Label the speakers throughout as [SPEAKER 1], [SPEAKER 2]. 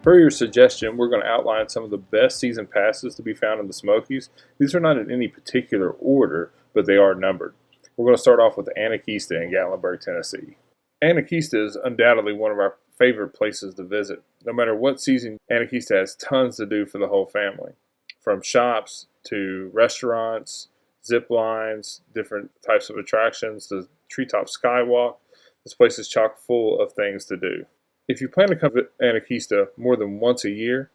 [SPEAKER 1] Per your suggestion, we're going to outline some of the best season passes to be found in the Smokies. These are not in any particular order, but they are numbered. We're going to start off with Anisseta in Gatlinburg, Tennessee. Anisseta is undoubtedly one of our favorite places to visit. No matter what season, Anisseta has tons to do for the whole family. From shops to restaurants, zip lines, different types of attractions, the treetop skywalk. This place is chock full of things to do. If you plan to come to Anisseta more than once a year,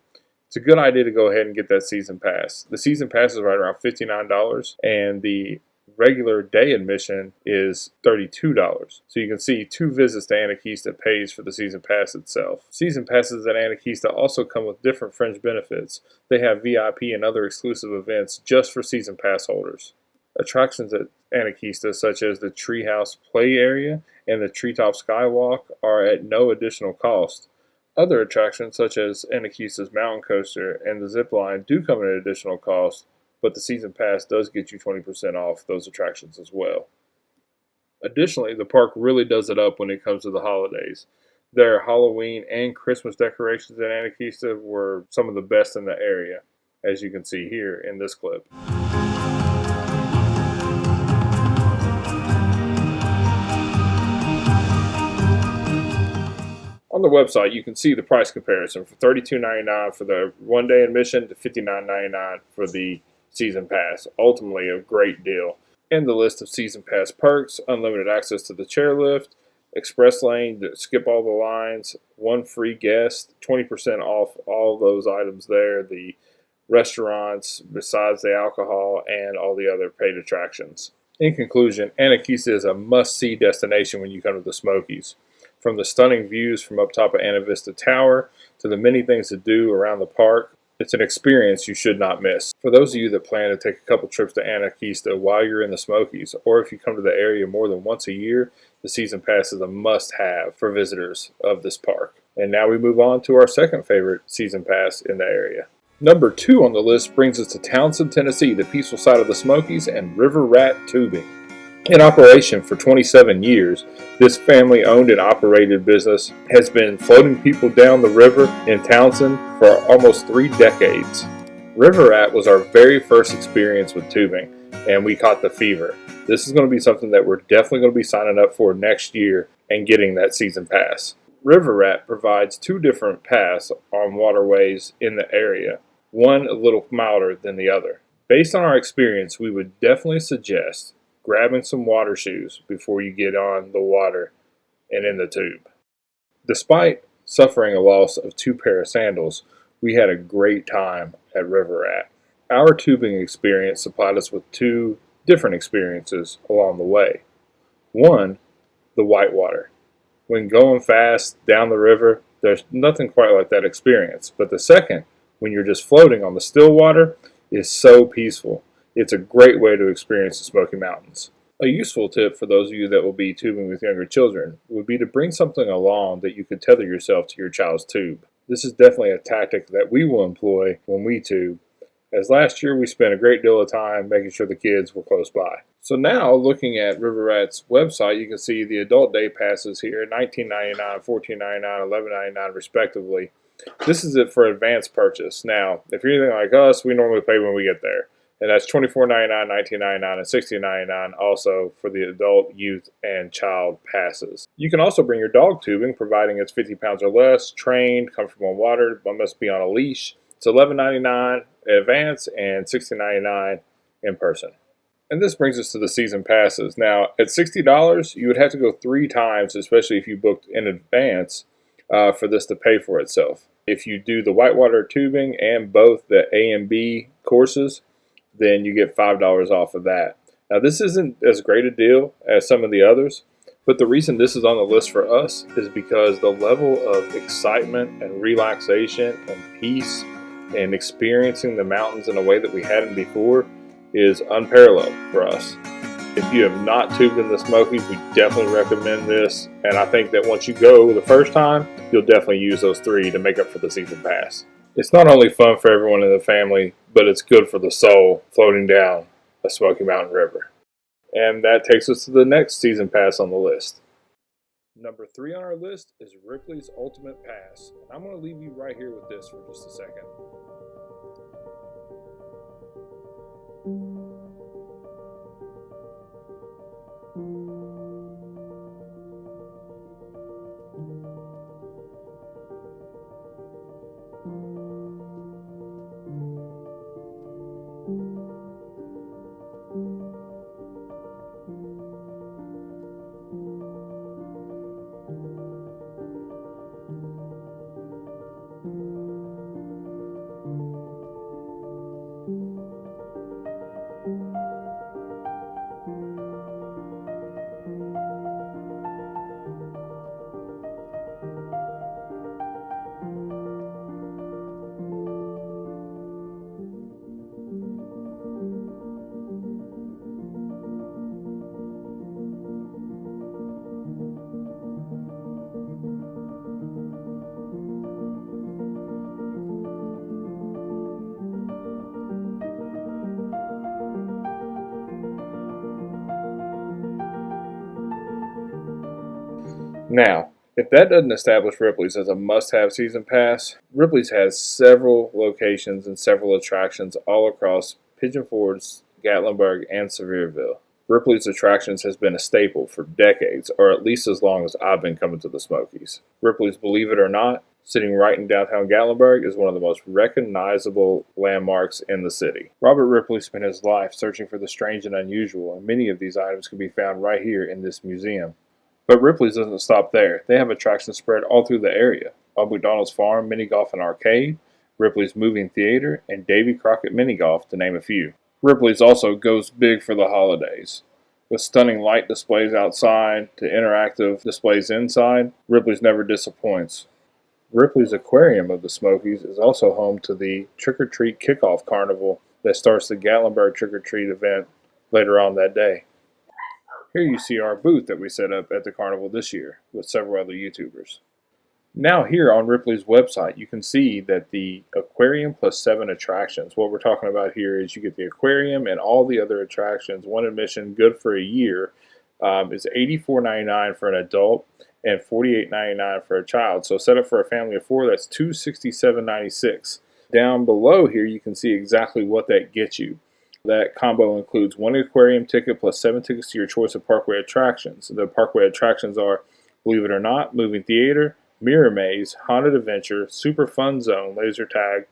[SPEAKER 1] it's a good idea to go ahead and get that season pass. The season pass is right around $59, and the regular day admission is $32. So you can see 2 visits to Anisseta pays for the season pass itself. Season passes at Anisseta also come with different fringe benefits. They have VIP and other exclusive events just for season pass holders. Attractions at Anisseta, such as the treehouse play area and the treetop skywalk, are at no additional cost. Other attractions, such as Anisseta's mountain coaster and the zip line, do come at an additional cost, but the season pass does get you 20% off those attractions as well. Additionally, the park really does it up when it comes to the holidays. Their Halloween and Christmas decorations at Anisseta were some of the best in the area, as you can see here in this clip. On the website, you can see the price comparison for $32.99 for the one-day admission to $59.99 for the season pass. Ultimately, a great deal. And the list of season pass perks: unlimited access to the chairlift, express lane to skip all the lines, 1 free guest, 20% off all those items there, the restaurants besides the alcohol, and all the other paid attractions. In conclusion, Anisseta is a must-see destination when you come to the Smokies. From the stunning views from up top of Anisseta Tower to the many things to do around the park, it's an experience you should not miss. For those of you that plan to take a couple trips to Anisseta while you're in the Smokies, or if you come to the area more than once a year, the season pass is a must-have for visitors of this park. And now we move on to our second favorite season pass in the area. Number 2 on the list brings us to Townsend, Tennessee, the peaceful side of the Smokies, and River Rat Tubing. In operation for 27 years, this family-owned and operated business has been floating people down the river in Townsend for almost 3 decades. River Rat was our very first experience with tubing, and we caught the fever. This is going to be something that we're definitely going to be signing up for next year and getting that season pass. River Rat provides 2 different paths on waterways in the area, one a little milder than the other. Based on our experience, we would definitely suggest grabbing some water shoes before you get on the water and in the tube. Despite suffering a loss of 2 pair of sandals, we had a great time at River Rat. Our tubing experience supplied us with 2 different experiences along the way. One, the whitewater. When going fast down the river, there's nothing quite like that experience. But the second, when you're just floating on the still water, is so peaceful. It's a great way to experience the Smoky Mountains. A useful tip for those of you that will be tubing with younger children would be to bring something along that you could tether yourself to your child's tube. This is definitely a tactic that we will employ when we tube, as last year we spent a great deal of time making sure the kids were close by. So now, looking at River Rat's website, you can see the adult day passes here, $19.99, $14.99, $11.99 respectively. This is it for advanced purchase. Now, if you're anything like us, we normally pay when we get there. And that's $24.99, $19.99, and $16.99 also for the adult, youth, and child passes. You can also bring your dog tubing, providing it's 50 pounds or less, trained, comfortable in water, but must be on a leash. It's $11.99 in advance and $16.99 in person. And this brings us to the season passes. Now, at $60, you would have to go 3 times, especially if you booked in advance, for this to pay for itself. If you do the whitewater tubing and both the A and B courses, then you get $5 off of that. Now, this isn't as great a deal as some of the others, but the reason this is on the list for us is because the level of excitement and relaxation and peace and experiencing the mountains in a way that we hadn't before is unparalleled for us. If you have not tubed in the Smokies, we definitely recommend this, and I think that once you go the first time, you'll definitely use those 3 to make up for the season pass. It's not only fun for everyone in the family, but it's good for the soul floating down a Smoky Mountain River. And that takes us to the next season pass on the list. Number 3 on our list is Ripley's Ultimate Pass, and I'm going to leave you right here with this for just a second. Now, if that doesn't establish Ripley's as a must-have season pass, Ripley's has several locations and several attractions all across Pigeon Forge, Gatlinburg, and Sevierville. Ripley's Attractions has been a staple for decades, or at least as long as I've been coming to the Smokies. Ripley's, believe it or not, sitting right in downtown Gatlinburg, is one of the most recognizable landmarks in the city. Robert Ripley spent his life searching for the strange and unusual, and many of these items can be found right here in this museum. But Ripley's doesn't stop there. They have attractions spread all through the area. Old McDonald's Farm Mini Golf and Arcade, Ripley's Moving Theater, and Davy Crockett Mini Golf, to name a few. Ripley's also goes big for the holidays. With stunning light displays outside to interactive displays inside, Ripley's never disappoints. Ripley's Aquarium of the Smokies is also home to the Trick or Treat Kickoff Carnival that starts the Gatlinburg Trick or Treat event later on that day. Here you see our booth that we set up at the carnival this year with several other YouTubers. Now here on Ripley's website, you can see that the aquarium plus 7 attractions. What we're talking about here is you get the aquarium and all the other attractions. One admission, good for a year, is $84.99 for an adult and $48.99 for a child. So set up for a family of 4, that's $267.96. Down below here, you can see exactly what that gets you. That combo includes 1 aquarium ticket plus 7 tickets to your choice of Parkway attractions. The Parkway attractions are, believe it or not, Moving Theater, Mirror Maze, Haunted Adventure, Super Fun Zone, Laser Tag,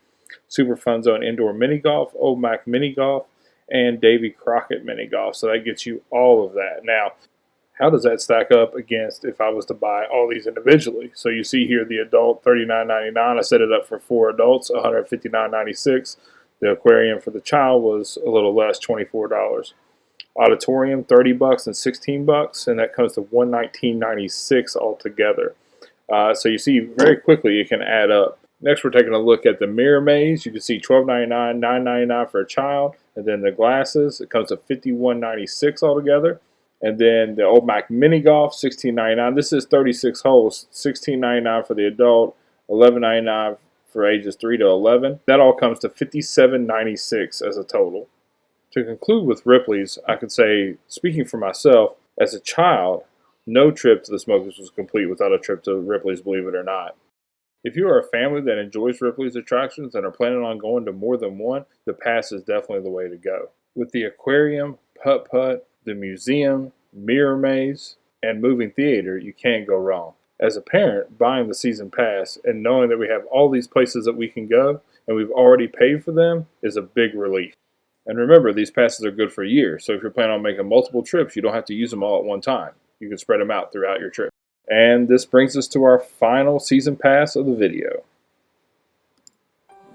[SPEAKER 1] Super Fun Zone Indoor Mini Golf, Old Mac Mini Golf, and Davy Crockett Mini Golf. So that gets you all of that. Now, how does that stack up against if I was to buy all these individually? So you see here the adult $39.99. I set it up for 4 adults, $159.96. The aquarium for the child was a little less, $24. Auditorium, $30 and $16, and that comes to $119.96 altogether. So you see very quickly it can add up. Next, we're taking a look at the Mirror Maze. You can see $12.99, $9.99 for a child, and then the glasses, it comes to $51.96 altogether. And then the Old Mac Mini Golf, $16.99. This is 36 holes, $16.99 for the adult, $11.99 for ages 3 to 11. That all comes to $57.96 as a total. To conclude with Ripley's, I could say, speaking for myself, as a child, no trip to the Smokies was complete without a trip to Ripley's, believe it or not. If you are a family that enjoys Ripley's attractions and are planning on going to more than one, the pass is definitely the way to go. With the aquarium, putt-putt, the museum, mirror maze, and moving theater, you can't go wrong. As a parent, buying the season pass and knowing that we have all these places that we can go and we've already paid for them is a big relief. And remember, these passes are good for a year, so if you're planning on making multiple trips, you don't have to use them all at one time. You can spread them out throughout your trip. And this brings us to our final season pass of the video.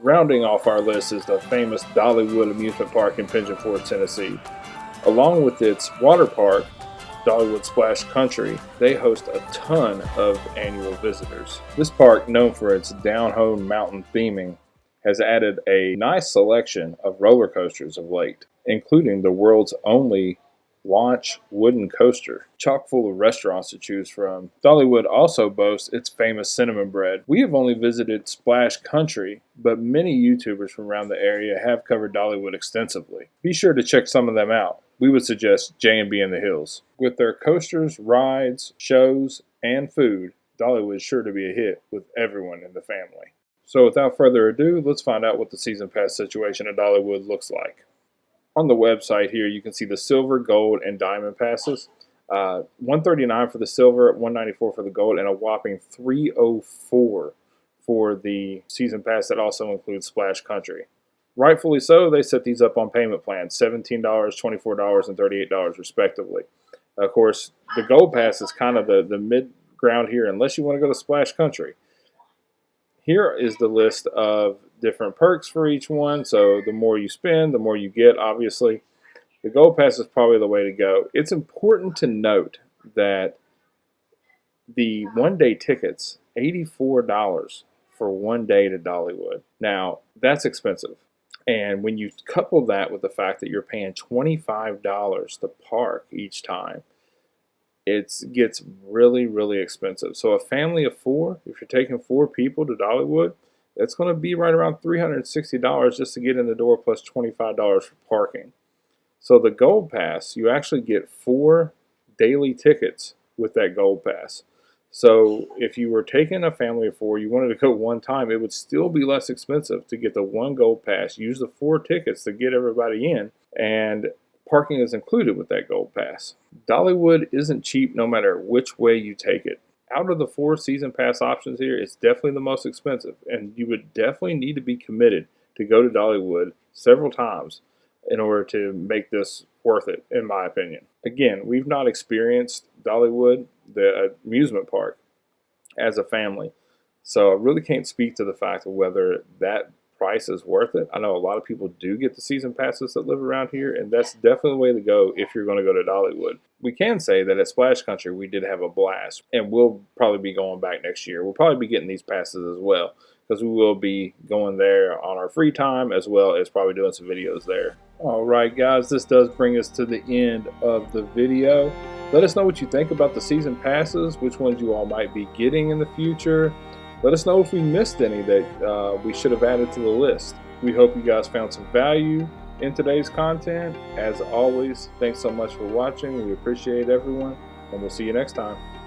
[SPEAKER 1] Rounding off our list is the famous Dollywood Amusement Park in Pigeon Forge, Tennessee. Along with its water park, Dollywood Splash Country, they host a ton of annual visitors. This park, known for its down-home mountain theming, has added a nice selection of roller coasters of late, including the world's only launch wooden coaster, chock full of restaurants to choose from. Dollywood also boasts its famous cinnamon bread. We have only visited Splash Country, but many YouTubers from around the area have covered Dollywood extensively. Be sure to check some of them out. we would suggest J&B in the Hills. With their coasters, rides, shows, and food, Dollywood is sure to be a hit with everyone in the family. So without further ado, let's find out what the season pass situation at Dollywood looks like. On the website here, you can see the silver, gold, and diamond passes. $139 for the silver, $194 for the gold, and a whopping $304 for the season pass that also includes Splash Country. Rightfully so, they set these up on payment plans, $17, $24, and $38 respectively. Of course, the gold pass is kind of the mid-ground here, unless you want to go to Splash Country. Here is the list of different perks for each one, so the more you spend, the more you get, obviously. The gold pass is probably the way to go. It's important to note that the one-day tickets, $84 for 1 day to Dollywood. Now, that's expensive. And when you couple that with the fact that you're paying $25 to park each time, it gets really, really expensive. So a family of 4, if you're taking 4 people to Dollywood, that's going to be right around $360 just to get in the door, plus $25 for parking. So the gold pass, you actually get 4 daily tickets with that gold pass. So if you were taking a family of 4, you wanted to go one time, it would still be less expensive to get the 1 gold pass, use the 4 tickets to get everybody in, and parking is included with that gold pass. Dollywood isn't cheap no matter which way you take it. Out of the 4 season pass options here, it's definitely the most expensive, and you would definitely need to be committed to go to Dollywood several times in order to make this worth it, in my opinion. Again, we've not experienced Dollywood, the amusement park, as a family. So I really can't speak to the fact of whether that price is worth it. I know a lot of people do get the season passes that live around here, and that's definitely the way to go if you're going to go to Dollywood. We can say that at Splash Country, we did have a blast, and we'll probably be going back next year. We'll probably be getting these passes as well, because we will be going there on our free time, as well as probably doing some videos there. Alright guys, this does bring us to the end of the video. Let us know what you think about the season passes, which ones you all might be getting in the future. Let us know if we missed any that we should have added to the list. We hope you guys found some value in today's content. As always, thanks so much for watching. We appreciate everyone, and we'll see you next time.